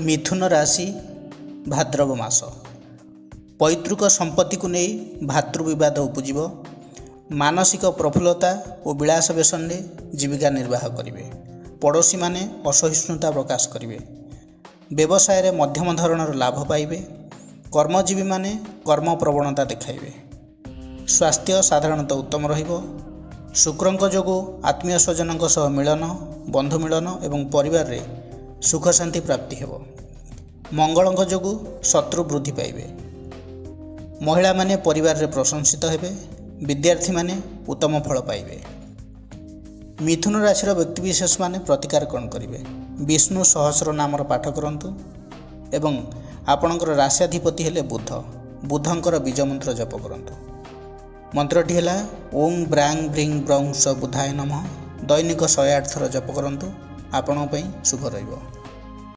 मिथुन राशि भाद्रव मास पैतृक संपत्ति को नहीं भातृविवाद उपजिब। मानसिक प्रफुल्लता और विलास बेसन जीविका निर्वाह करेंगे। पड़ोशी माने असहिष्णुता प्रकाश करेंगे। व्यवसाय रे मध्यम धरणर लाभ पाइबे। कर्मजीवी माने कर्म प्रवणता देखाइबे। स्वास्थ्य साधारणतः उत्तम रहिबो। शुक्रंक जोगु आत्मीय स्वजनक सह मिलन, बंधु मिलन एवं परिवार रे सुख शांति प्राप्ति हेबो। मंगलंक जोगु शत्रु वृद्धि पाइबे। महिला माने परिवार रे प्रशंसित हेबे। विद्यार्थी माने उत्तम फल पाइबे। मिथुन राशि व्यक्तिविशेष माने प्रतिकार कौन करेंगे। विष्णु सहस्र नामर पाठ करंतु एवं आपणकर राश्याधिपति हेले बुध। बुधंकर बीज मंत्र जप करंतु। मंत्रटी है ओं ब्रांग ब्रिंग ब्रंग स बुधाय नमः। दैनिक 108 थर जप करंतु। आपणों शुभ रहिबो।